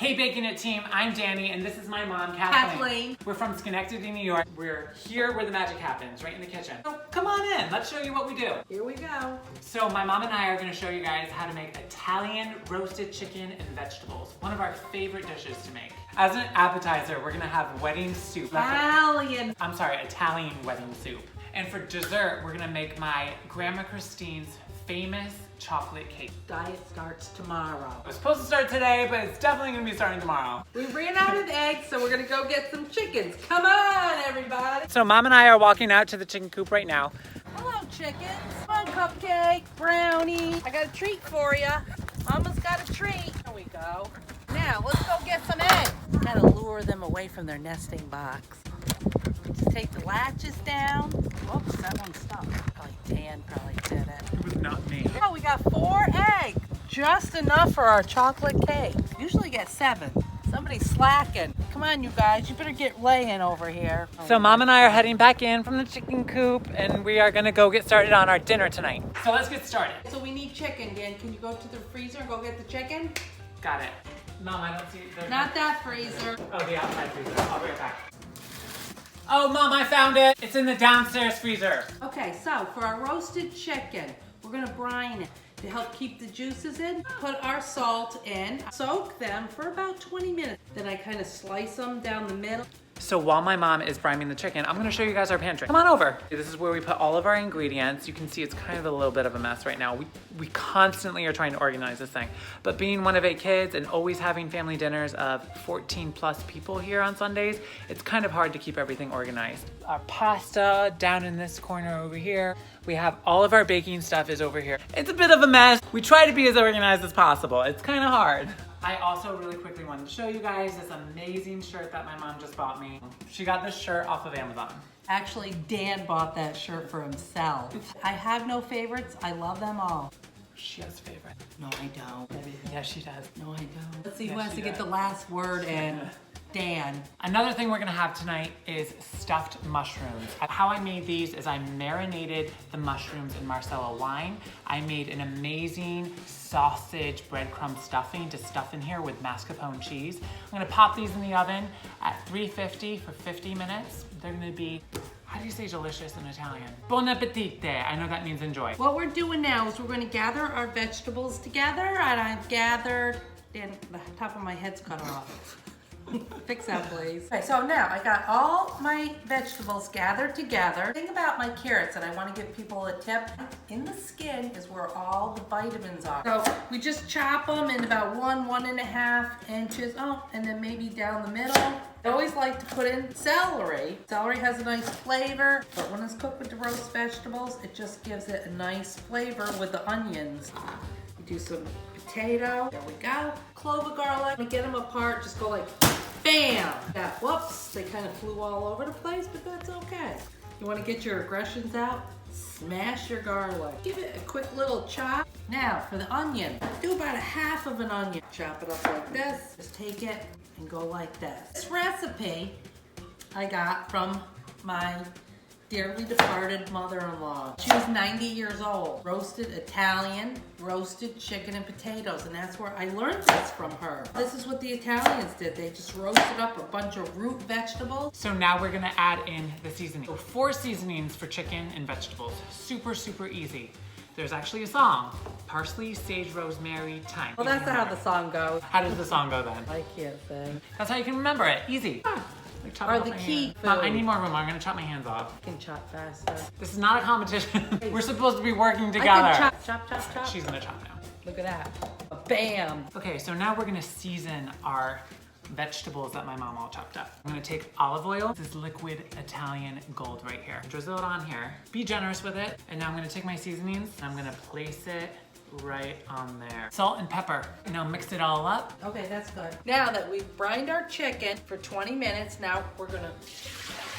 Hey Baking It team, I'm Danny and this is my mom, Kathleen. We're from Schenectady, New York. We're here where the magic happens, right in the kitchen. So come on in, let's show you what we do. Here we go. So my mom and I are gonna show you guys how to make Italian roasted chicken and vegetables. One of our favorite dishes to make. As an appetizer, we're gonna have wedding soup. Italian wedding soup. And for dessert, we're gonna make my Grandma Christine's famous chocolate cake. Diet starts tomorrow. It was supposed to start today, but it's definitely gonna be starting tomorrow. We ran out of eggs, so we're gonna go get some chickens. Come on, everybody. So Mom and I are walking out to the chicken coop right now. Hello, chickens. Come on, cupcake, brownie. I got a treat for you. Mama's got a treat. There we go. Now, let's go get some eggs. Gotta lure them away from their nesting box. Just take the latches down. Oops, that one stuck. Probably Dan did it. It was not me. Oh, we got 4 eggs. Just enough for our chocolate cake. Usually get 7. Somebody's slacking. Come on, you guys. You better get laying over here. So Mom and I are heading back in from the chicken coop and we are gonna go get started on our dinner tonight. So let's get started. So we need chicken, Dan. Can you go to the freezer and go get the chicken? Got it. Mom, I don't see it. Not that freezer. Oh, the outside freezer. I'll be right back. Oh, Mom, I found it. It's in the downstairs freezer. Okay, so for our roasted chicken, we're gonna brine it to help keep the juices in. Put our salt in, soak them for about 20 minutes. Then I kind of slice them down the middle. So while my mom is brining the chicken, I'm gonna show you guys our pantry. Come on over. This is where we put all of our ingredients. You can see it's kind of a little bit of a mess right now. We constantly are trying to organize this thing. But being one of 8 kids and always having family dinners of 14 plus people here on Sundays, it's kind of hard to keep everything organized. Our pasta down in this corner over here. We have all of our baking stuff is over here. It's a bit of a mess. We try to be as organized as possible. It's kind of hard. I also really quickly wanted to show you guys this amazing shirt that my mom just bought me. She got this shirt off of Amazon. Actually, Dan bought that shirt for himself. I have no favorites. I love them all. She has a favorite. No, I don't. Yeah, she does. No, I don't. Let's see who Yes, has to she get does. the last word in. Dan. Another thing we're gonna have tonight is stuffed mushrooms. How I made these is I marinated the mushrooms in Marsala wine. I made an amazing sausage breadcrumb stuffing to stuff in here with mascarpone cheese. I'm gonna pop these in the oven at 350 for 50 minutes. They're gonna be, how do you say delicious in Italian? Buon appetite. I know that means enjoy. What we're doing now is we're gonna gather our vegetables together, and I've gathered, Dan, the top of my head's cut off. Fix that, please. Okay, so now I got all my vegetables gathered together. The thing about my carrots, and I want to give people a tip, in the skin is where all the vitamins are. So we just chop them in about 1.5 inches. Oh, and then maybe down the middle. I always like to put in celery. Celery has a nice flavor, but when it's cooked with the roast vegetables, it just gives it a nice flavor with the onions. We do some potato. There we go. Clove of garlic. Get them apart. Just go like bam. Yeah, whoops. They kind of flew all over the place, but that's okay. You want to get your aggressions out? Smash your garlic. Give it a quick little chop. Now for the onion. Do about 1/2 of an onion. Chop it up like this. Just take it and go like this. This recipe I got from my dearly departed mother-in-law. She was 90 years old. Roasted Italian, roasted chicken and potatoes, and that's where I learned this from her. This is what the Italians did. They just roasted up a bunch of root vegetables. So now we're gonna add in the seasoning. So 4 seasonings for chicken and vegetables. Super, super easy. There's actually a song. Parsley, sage, rosemary, thyme. Well, that's not how the song goes. How does the song go then? I can't sing. That's how you can remember it. Easy. Like chopping Or off the my key hand. Mom, I food. need more room. I'm gonna chop my hands off. I can chop faster. This is not a competition. We're supposed to be working I together. can chop, chop, chop, chop. She's gonna chop now. Look at that. Bam. Okay, so now we're gonna season our vegetables that my mom all chopped up. I'm gonna take olive oil. This is liquid Italian gold right here. Drizzle it on here. Be generous with it. And now I'm gonna take my seasonings and I'm gonna place it right on there. Salt and pepper. Now mix it all up. Okay, that's good. Now that we've brined our chicken for 20 minutes, now we're gonna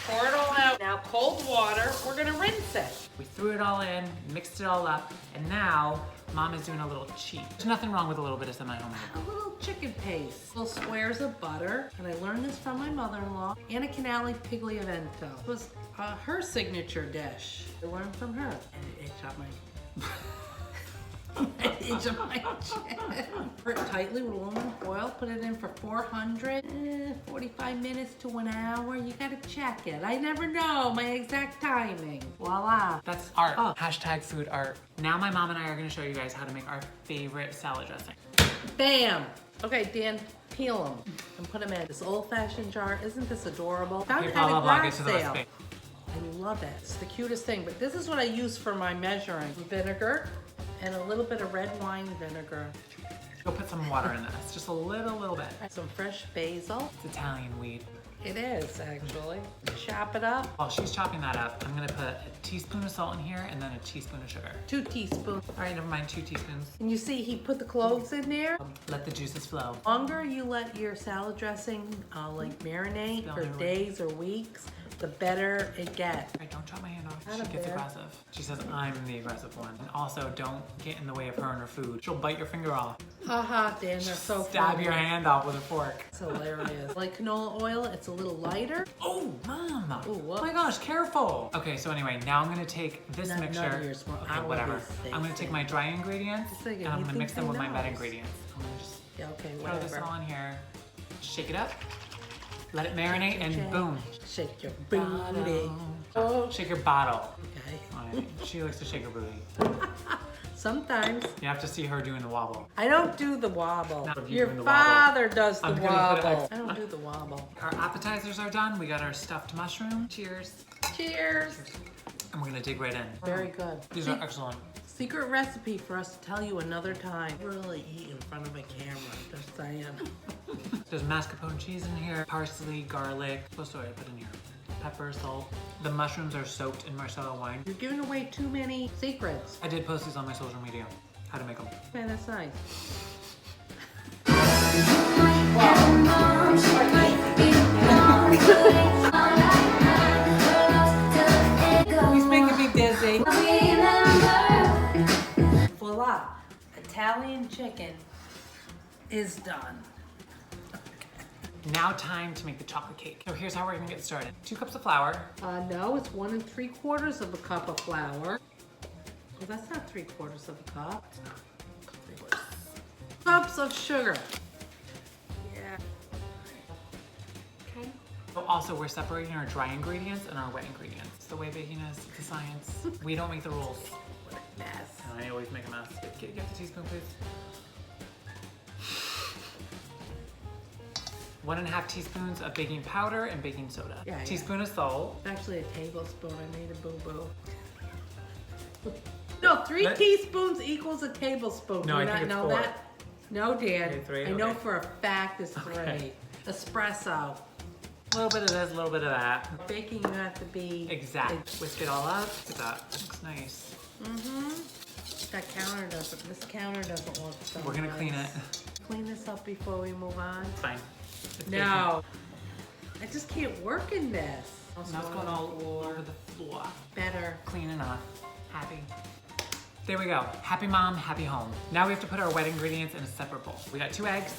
pour it all out. Now cold water, we're gonna rinse it. We threw it all in, mixed it all up, and now Mom is doing a little cheat. There's nothing wrong with a little bit of semi-homemade. A little chicken paste, little squares of butter, and I learned this from my mother-in-law, Anna Canali Pigliavento. It was her signature dish. I learned from her. And it chopped my Edge of my chin. Put it tightly with aluminum foil. Put it in for 45 minutes to an hour. You gotta check it. I never know my exact timing. Voila. That's art. Oh. Hashtag food art. Now my mom and I are gonna show you guys how to make our favorite salad dressing. Bam. Okay, Dan, peel them and put them in this old-fashioned jar. Isn't this adorable? Found Here, it at a blah, get garage to the sale. recipe. I love it. It's the cutest thing, but this is what I use for my measuring. Vinegar and a little bit of red wine vinegar. Go put some water in this, just a little bit. Some fresh basil. It's Italian weed. It is, actually. Chop it up. While she's chopping that up, I'm gonna put a teaspoon of salt in here and then a teaspoon of sugar. 2 teaspoons. All right, never mind, 2 teaspoons. And you see he put the cloves in there. Let the juices flow. The longer you let your salad dressing like marinate for days or weeks, the better it gets. All right, don't chop my hand off. Not She a gets bear. aggressive. She says I'm the aggressive one. And also, don't get in the way of her and her food. She'll bite your finger off. Haha, Dan, they're so Stab funny. your hand off with a fork. It's hilarious. Like canola oil, it's a little lighter. Oh, Mom. Ooh, Oh my gosh, careful. Okay, so anyway, now I'm gonna take this None of mixture. yours, all Okay, of whatever. these I'm gonna take my dry ingredients Just like and I'm gonna mix them with my wet anything ingredients. I'm gonna just Yeah, okay, throw this whatever. all in here. Shake it up. Let it marinate and Shake. boom. Shake your booty. Oh, Shake your bottle. okay. All right, she likes to shake her booty. Sometimes. You have to see her doing the wobble. I don't do the wobble. Not of you Your doing the wobble. father does the I'm gonna put wobble. it- I don't do the wobble. Our appetizers are done. We got our stuffed mushroom. Cheers. Cheers. And we're gonna dig right in. Very good. These are excellent. Secret recipe for us to tell you another time. Really eat in front of a camera, just saying. There's mascarpone cheese in here, parsley, garlic. What else do I put in here? Pepper, salt. The mushrooms are soaked in Marsala wine. You're giving away too many secrets. I did post these on my social media. How to make them. Man, that's nice. He's making me dizzy. Voila. Italian chicken is done. Now time to make the chocolate cake. So here's how we're gonna get started. 2 cups of flour. No, it's 1 3/4 of a cup of flour. Well, that's not 3/4 of a cup. 3/4 cups of sugar. Yeah. Okay. But also, we're separating our dry ingredients and our wet ingredients. It's the way baking is. It's a science. We don't make the rules. What a mess. And I always make a mess. Get the teaspoon, please. 1.5 teaspoons of baking powder and baking soda. Yeah, Teaspoon of salt. It's actually a tablespoon. I made a boo-boo. No, 3 Let- teaspoons equals a tablespoon. No, Do I you think not it's know 4. that? No, Dan. Okay, 3, I know okay. for a fact it's 3. Okay. Espresso. A little bit of this, a little bit of that. Baking, you have to be Exact. Whisk it all up. Look at that. Looks nice. That counter doesn't. This counter doesn't look so. We're gonna nice. clean it. Clean this up before we move on. It's fine. It's No, I just can't work in this. baking. Now it's going all over the floor. Better. Clean enough. Happy. There we go. Happy mom, happy home. Now we have to put our wet ingredients in a separate bowl. We got 2 eggs.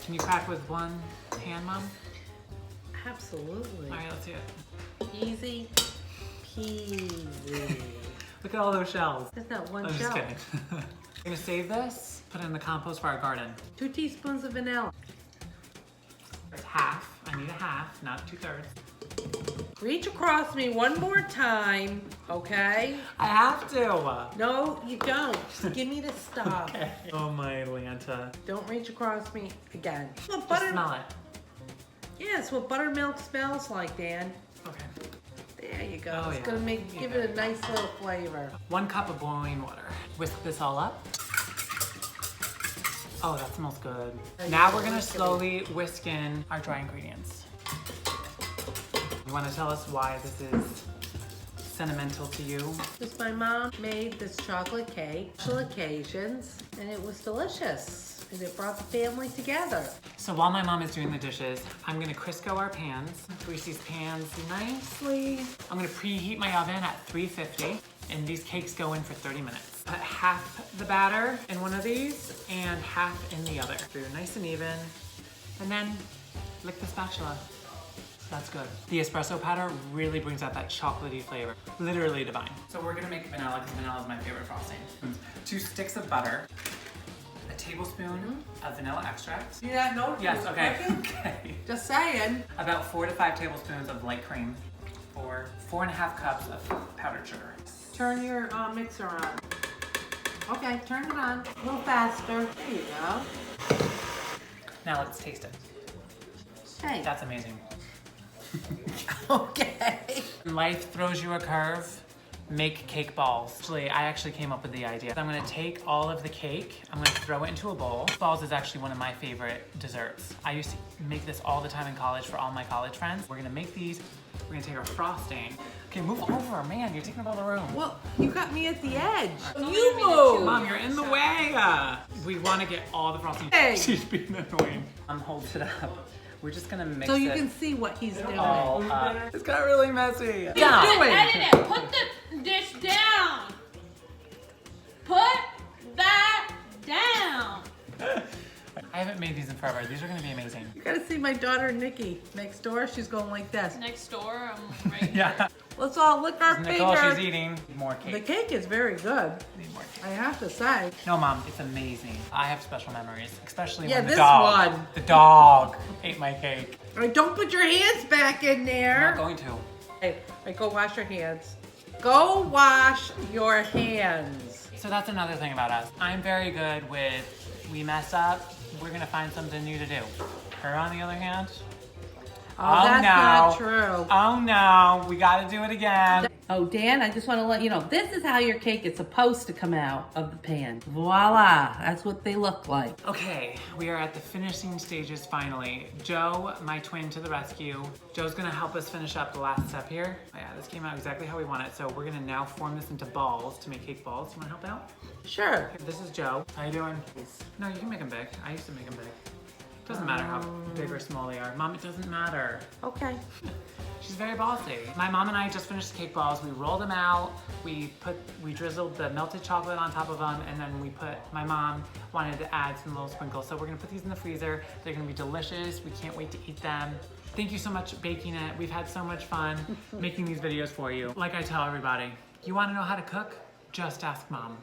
Can you crack with 1 hand, Mom? Absolutely. All right, let's see it. Easy peasy. Look at all those shells. That's not one I'm just shell. kidding. I'm gonna save this, put it in the compost for our garden. 2 teaspoons of vanilla. It's half. I need a half, not 2/3. Reach across me one more time, okay? I have to. No, you don't. Just give me the stuff. Okay. Oh my Lanta. Don't reach across me again. Well, Just butter. smell it. Yeah, it's what buttermilk smells like, Dan. Okay. There you go. Oh, It's yeah. gonna give it a nice little flavor. 1 cup of boiling water. Whisk this all up. Oh, that smells good. Now we're gonna slowly whisk in our dry ingredients. You wanna tell us why this is sentimental to you? Because my mom made this chocolate cake, special occasions, and it was delicious. And it brought the family together. So while my mom is doing the dishes, I'm gonna Crisco our pans. Grease these pans nicely. I'm gonna preheat my oven at 350, and these cakes go in for 30 minutes. Put half the batter in one of these and half in the other. So you're nice and even. And then lick the spatula. That's good. The espresso powder really brings out that chocolatey flavor. Literally divine. So we're gonna make vanilla because vanilla is my favorite frosting. 2 sticks of butter, a tablespoon of vanilla extract. You not know? Yes, okay. Okay. Just saying. About 4 to 5 tablespoons of light cream or 4.5 cups of powdered sugar. Turn your mixer on. Okay, turn it on. A little faster. There you go. Now let's taste it. Hey. That's amazing. Okay. When life throws you a curve, make cake balls. Actually, I actually came up with the idea. I'm gonna take all of the cake, I'm gonna throw it into a bowl. Balls is actually one of my favorite desserts. I used to make this all the time in college for all my college friends. We're gonna make these, we're gonna take our frosting. Okay, move over, man, you're taking up all the room. Well, you got me at the edge. Right. You move. Mom, you're in the way. We wanna get all the frosting. Hey. She's being annoying. Hold it up. We're just gonna mix it So you can see what he's doing. all up. It's got really messy. Doing. Edit it. Put the dish down. Put that down. I haven't made these in forever. These are gonna be amazing. You gotta see my daughter Nikki next door. She's going like this. Next door, I'm right here. Yeah. Let's all lick our Nicole, fingers. she's eating more cake. The cake is very good. Need more cake. I have to say. No, Mom, it's amazing. I have special memories, especially Yeah, when the this dog, one. the dog ate my cake. All right, don't put your hands back in I'm there. not going to. Hey, go wash your hands. Go wash your hands. So that's another thing about us. I'm very good with, we mess up, we're gonna find something new to do. Her, on the other hand, Oh, that's not true. Oh no, we gotta do it again. Oh, Dan, I just want to let you know, this is how your cake is supposed to come out of the pan. Voila, that's what they look like. Okay, we are at the finishing stages finally. Joe, my twin, to the rescue. Joe's gonna help us finish up the last step here. Oh, yeah, this came out exactly how we want it. So we're gonna now form this into balls to make cake balls. You wanna help out? Sure. Okay, this is Joe. How you doing? No, you can make them big. I used to make them big. Doesn't matter how big or small they are. Mom, it doesn't matter. Okay. She's very bossy. My mom and I just finished the cake balls. We rolled them out. We drizzled the melted chocolate on top of them, and then my mom wanted to add some little sprinkles. So we're gonna put these in the freezer. They're gonna be delicious. We can't wait to eat them. Thank you so much baking it. We've had so much fun making these videos for you. Like I tell everybody, you wanna know how to cook? Just ask Mom.